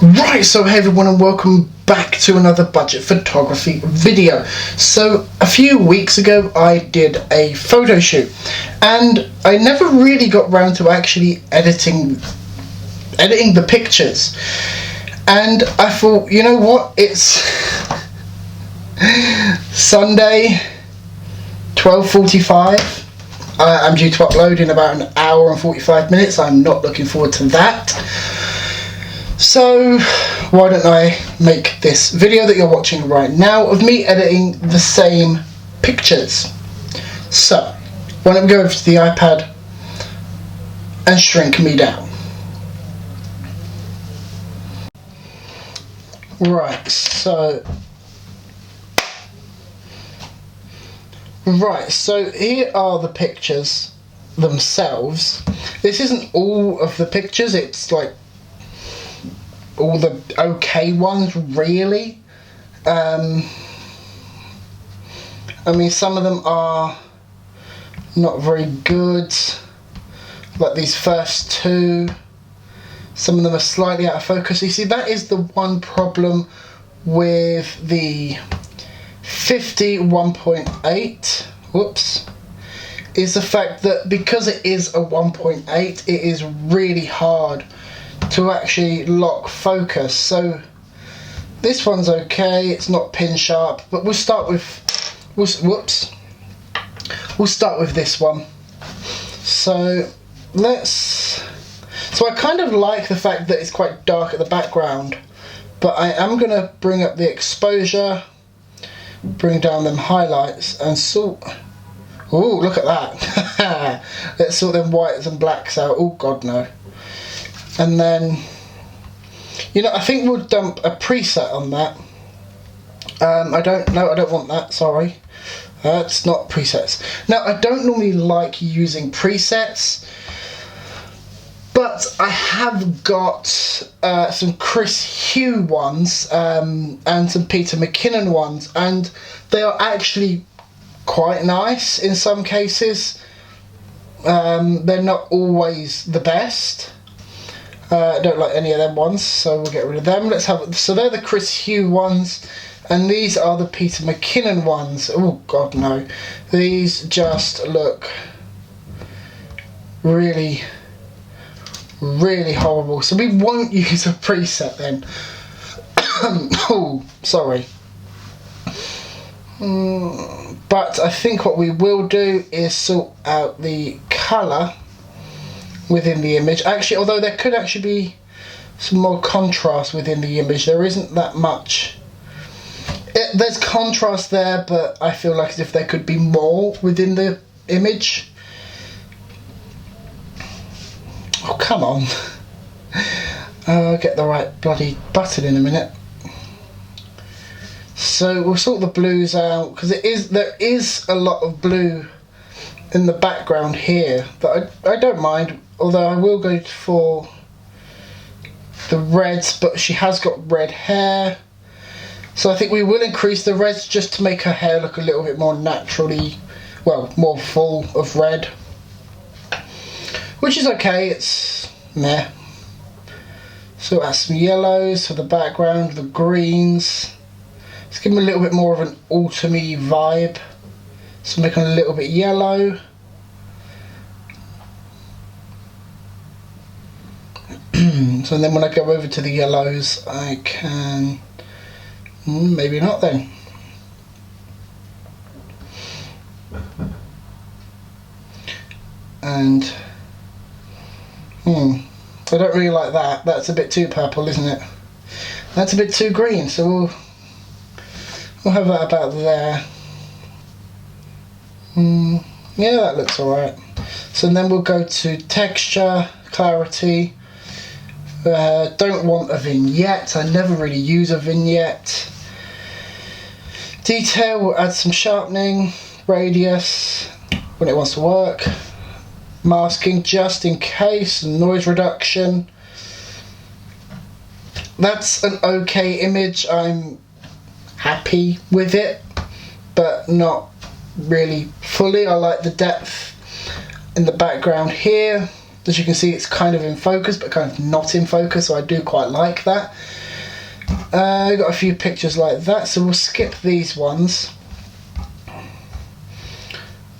Right, so hey everyone and welcome back to another budget photography video. So a few weeks ago I did a photo shoot and I never really got round to actually editing the pictures, and I thought, you know what, it's Sunday 12:45. I'm due to upload in about an hour and 45 minutes. I'm not looking forward to that. So why don't I make this video that you're watching right now of me editing the same pictures. So why don't we go over to the iPad and shrink me down. Right, so here are the pictures themselves. This isn't all of the pictures, it's like all the okay ones, really. I mean, some of them are not very good, like these first two. Some of them are slightly out of focus. You see, that is the one problem with the 1.8, whoops, is the fact that because it is a 1.8, it is really hard to actually lock focus. So this one's okay, it's not pin sharp, but we'll start with this one. So I kind of like the fact that it's quite dark at the background, but I am going to bring up the exposure, bring down them highlights and sort. Oh, look at that. Let's sort them whites and blacks out. Oh god, no. And then, you know, I think we'll dump a preset on that. I don't want that, sorry. It's not presets. Now, I don't normally like using presets, but I have got some Chris Hugh ones and some Peter McKinnon ones, and they are actually quite nice in some cases. They're not always the best. I don't like any of them ones, so we'll get rid of them. So they're the Chris Hugh ones, and these are the Peter McKinnon ones. Oh god, no. These just look really, really horrible. So we won't use a preset then. Oh, sorry. But I think what we will do is sort out the colour within the image. Actually, although there could actually be some more contrast within the image, there isn't that much. There's contrast there, but I feel like as if there could be more within the image. Oh, come on. I'll get the right bloody button in a minute. So we'll sort the blues out, because there is a lot of blue in the background here that I don't mind, although I will go for the reds, but she has got red hair, so I think we will increase the reds just to make her hair look a little bit more naturally, well, more full of red, which is okay. It's meh. So add some yellows for the background, the greens. Let's give them a little bit more of an autumny vibe. So make them a little bit yellow. So then when I go over to the yellows, I can, maybe not then. And, I don't really like that. That's a bit too purple, isn't it? That's a bit too green, so we'll have that about there. Yeah, that looks alright. So then we'll go to texture, clarity. Don't want a vignette. I never really use a vignette. Detail, we'll add some sharpening, radius when it wants to work. Masking just in case, noise reduction. That's an okay image. I'm happy with it, but not really fully. I like the depth in the background here. As you can see, it's kind of in focus, but kind of not in focus, so I do quite like that. I've got a few pictures like that, so we'll skip these ones.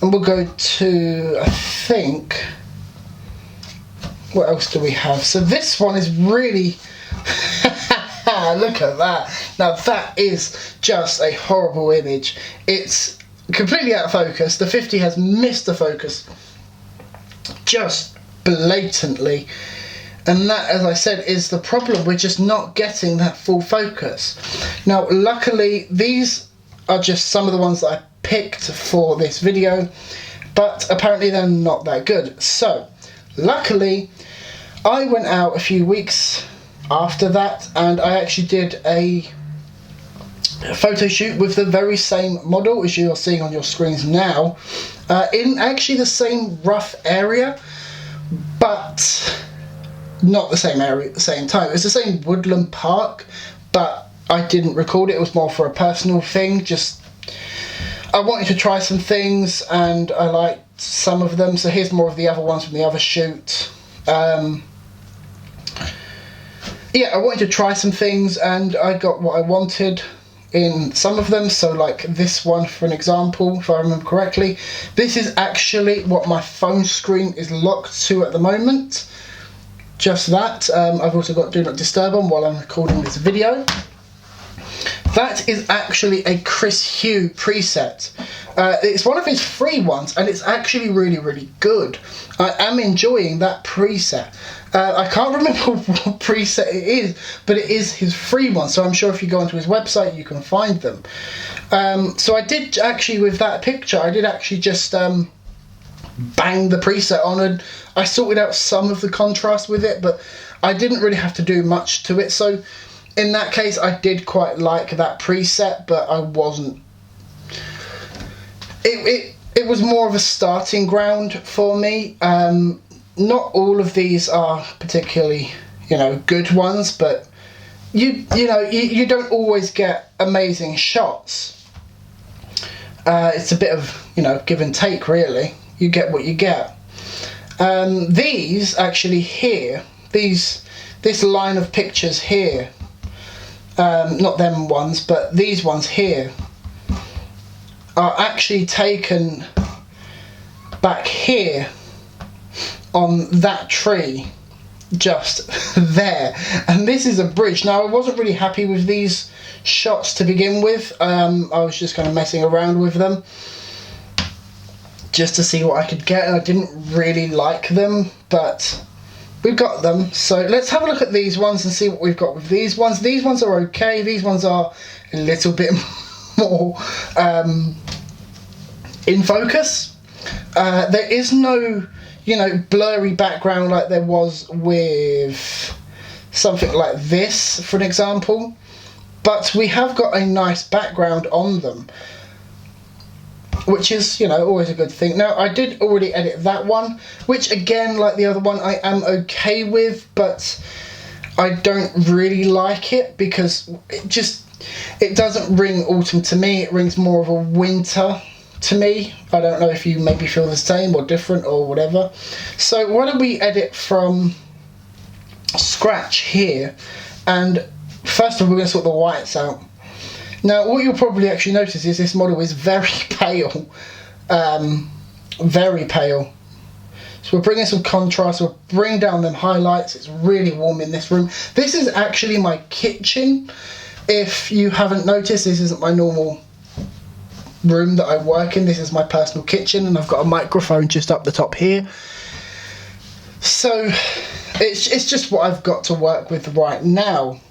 And we'll go to, I think, what else do we have? So this one is really, look at that. Now that is just a horrible image. It's completely out of focus. The 50 has missed the focus just blatantly. And that, as I said, is the problem. We're just not getting that full focus. Now, luckily, these are just some of the ones that I picked for this video, but apparently they're not that good. So, luckily, I went out a few weeks after that, and I actually did a photo shoot with the very same model as you're seeing on your screens now, in actually the same rough area, but not the same area at the same time. It was the same woodland park, but I didn't record it. It was more for a personal thing. Just I wanted to try some things, and I liked some of them. So here's more of the other ones from the other shoot. Yeah, I wanted to try some things, and I got what I wanted in some of them. So like this one, for an example, if I remember correctly, this is actually what my phone screen is locked to at the moment. Just that. I've also got Do Not Disturb on while I'm recording this video. That is actually a Chris Hugh preset. It's one of his free ones, and it's actually really, really good. I am enjoying that preset. I can't remember what preset it is, but it is his free one, so I'm sure if you go onto his website you can find them. So I did actually, with that picture, I did actually just bang the preset on, and I sorted out some of the contrast with it, but I didn't really have to do much to it. So in that case, I did quite like that preset, but I wasn't. It was more of a starting ground for me. Not all of these are particularly, good ones, but you don't always get amazing shots. It's a bit of give and take, really. You get what you get. These actually here, this line of pictures here, not them ones, but these ones here, are actually taken back here on that tree, just there. And this is a bridge. Now, I wasn't really happy with these shots to begin with. I was just kind of messing around with them just to see what I could get, and I didn't really like them, but we've got them. So let's have a look at these ones and see what we've got with these ones. These ones are okay. These ones are a little bit more in focus. There is no blurry background like there was with something like this, for an example, but we have got a nice background on them, which is, always a good thing. Now, I did already edit that one, which again, like the other one, I am okay with, but I don't really like it because it doesn't ring autumn to me. It rings more of a winter to me. I don't know if you maybe feel the same or different or whatever. So why don't we edit from scratch here, and first of all we're going to sort the whites out. Now, what you'll probably actually notice is this model is very pale, very pale. So we're bringing some contrast, we'll bring down them highlights. It's really warm in this room. This is actually my kitchen. If you haven't noticed, this isn't my normal room that I work in. This is my personal kitchen, and I've got a microphone just up the top here. So it's just what I've got to work with right now.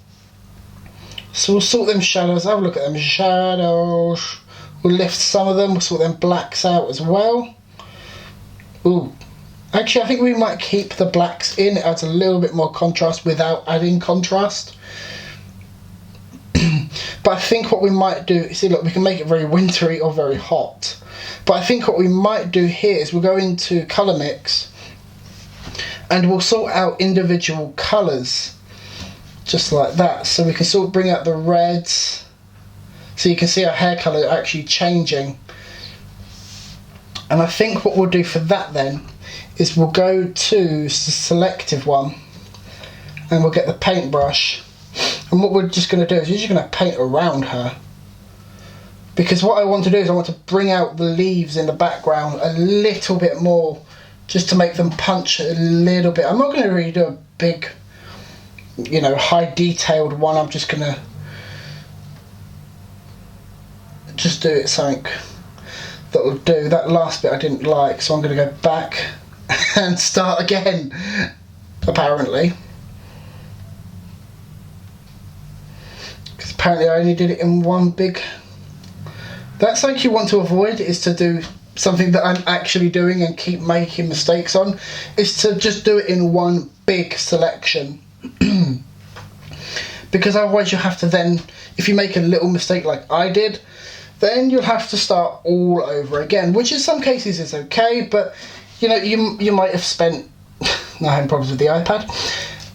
So we'll sort them shadows, have a look at them shadows. We'll lift some of them, we'll sort them blacks out as well. Ooh, actually I think we might keep the blacks in. It adds a little bit more contrast without adding contrast. But I think what we might do, see, look, we can make it very wintry or very hot. But I think what we might do here is we'll go into colour mix and we'll sort out individual colours. Just like that, so we can sort of bring out the reds, so you can see our hair colour actually changing. And I think what we'll do for that then is we'll go to the selective one and we'll get the paintbrush, and what we're just going to do is you're just going to paint around her, because what I want to do is I want to bring out the leaves in the background a little bit more, just to make them punch a little bit. I'm not going to really do a big, you know, high detailed one. I'm just going to just do it something that will do. That last bit I didn't like, so I'm going to go back and start again, apparently. Because apparently I only did it in one big... That's something you want to avoid, is to do something that I'm actually doing and keep making mistakes on, is to just do it in one big selection. Because otherwise you have to then, if you make a little mistake like I did, then you'll have to start all over again, which in some cases is okay, but you know, you might have spent, not having problems with the iPad,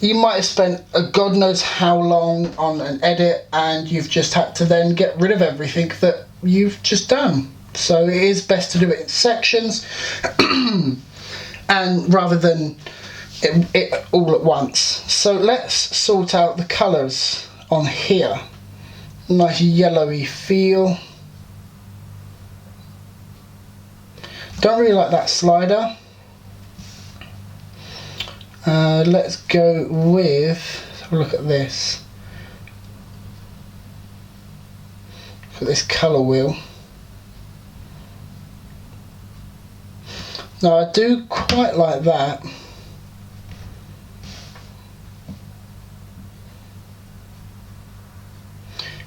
you might have spent a God knows how long on an edit, and you've just had to then get rid of everything that you've just done. So it is best to do it in sections and rather than it all at once. So let's sort out the colours on here. Nice yellowy feel. Don't really like that slider. Let's go with, let's have a look at this. For this colour wheel. Now I do quite like that.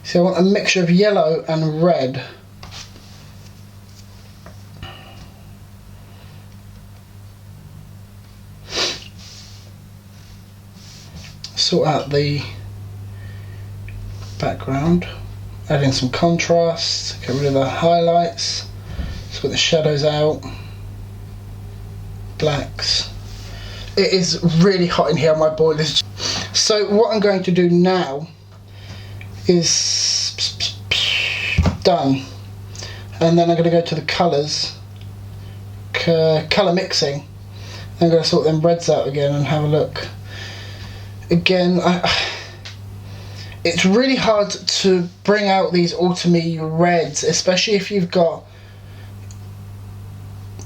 So I want a mixture of yellow and red. Sort out the background, add in some contrast, get rid of the highlights, sort the shadows out, blacks. It is really hot in here, my boiler's. So what I'm going to do now is done, and then I'm going to go to the colours, colour mixing. I'm going to sort them reds out again and have a look. Again, it's really hard to bring out these autumny reds, especially if you've got,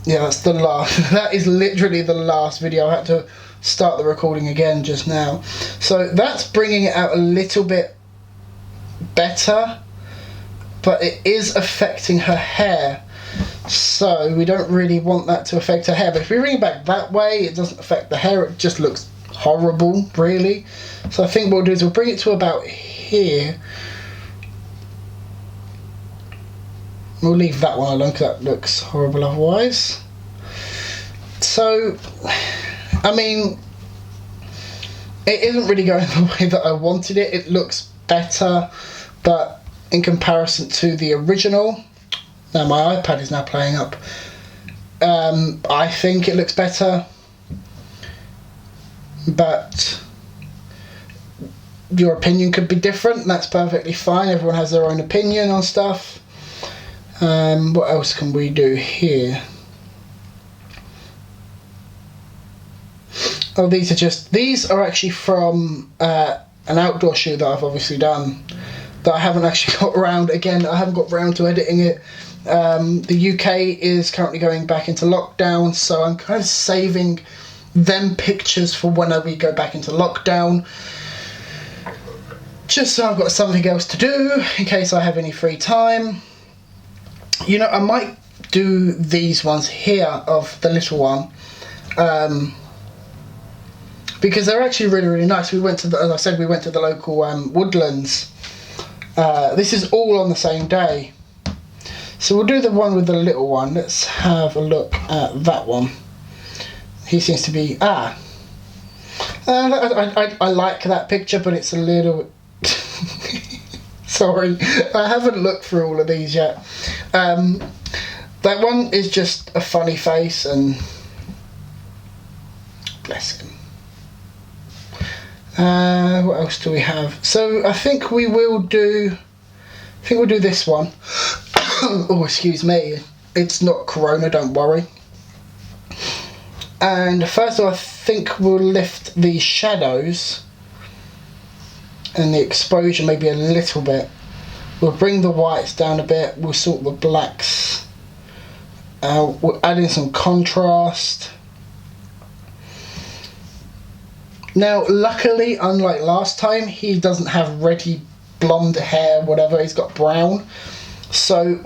yeah, that's the last, that is literally the last video. I had to start the recording again just now. So that's bringing it out a little bit better, but it is affecting her hair. So we don't really want that to affect her hair. But if we bring it back that way, it doesn't affect the hair, it just looks horrible, really. So I think what we'll do is we'll bring it to about here. We'll leave that one alone because that looks horrible otherwise. So, I mean, it isn't really going the way that I wanted it. It looks better, but in comparison to the original, now my iPad is now playing up, I think it looks better. But your opinion could be different, and that's perfectly fine. Everyone has their own opinion on stuff. What else can we do here? Oh, these are actually from an outdoor shoot that I've obviously done, that I haven't actually got around, again, I haven't got around to editing it. The UK is currently going back into lockdown, so I'm kind of saving them pictures for when we go back into lockdown, just so I've got something else to do in case I have any free time. You know, I might do these ones here of the little one, because they're actually really, really nice. We went to the, as I said, we went to the local Woodlands. This is all on the same day, so we'll do the one with the little one. Let's have a look at that one. He seems to be, I like that picture, but it's a little, sorry, I haven't looked through all of these yet. That one is just a funny face, and bless him. What else do we have? So I think we'll do this one. Oh, excuse me, it's not Corona, don't worry. And first of all, I think we'll lift the shadows and the exposure maybe a little bit. We'll bring the whites down a bit, we'll sort the blacks out, we'll add in some contrast. Now luckily, unlike last time, he doesn't have reddy blonde hair, whatever, he's got brown. So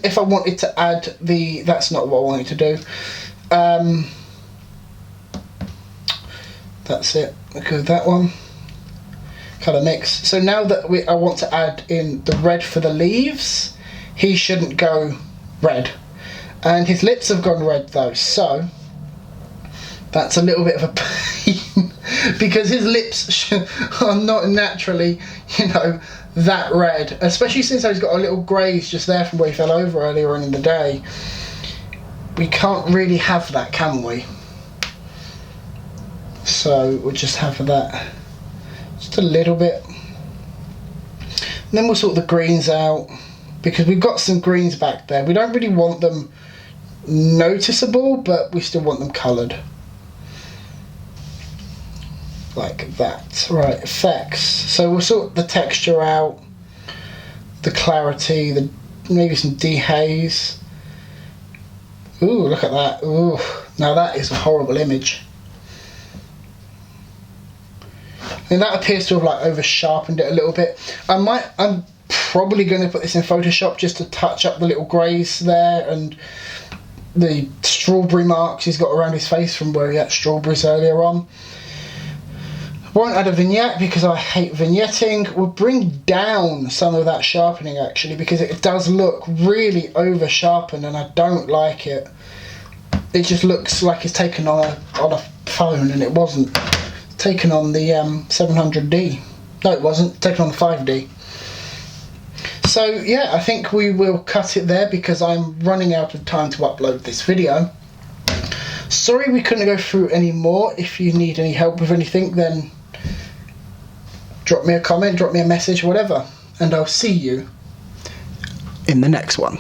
if I wanted to add that's not what I wanted to do. That's it, okay, that one. Colour mix. So now that I want to add in the red for the leaves, he shouldn't go red. And his lips have gone red though, so that's a little bit of a pain because his lips are not naturally, you know, that red, especially since he's got a little graze just there from where he fell over earlier on in the day. We can't really have that, can we? So we'll just have that, just a little bit. And then we'll sort the greens out because we've got some greens back there. We don't really want them noticeable, but we still want them coloured. Like that. Right, effects. So we'll sort the texture out, the clarity, maybe some dehaze. Ooh, look at that. Ooh, now that is a horrible image. I mean, that appears to have like over sharpened it a little bit. I'm probably going to put this in Photoshop just to touch up the little greys there and the strawberry marks he's got around his face from where he had strawberries earlier on. Won't add a vignette because I hate vignetting. We'll bring down some of that sharpening actually because it does look really over sharpened and I don't like it. It just looks like it's taken on a phone and it wasn't. It's taken on the 700D. No, it wasn't. Taken on the 5D. So yeah, I think we will cut it there because I'm running out of time to upload this video. Sorry we couldn't go through any more. If you need any help with anything, then drop me a comment, drop me a message, whatever, and I'll see you in the next one.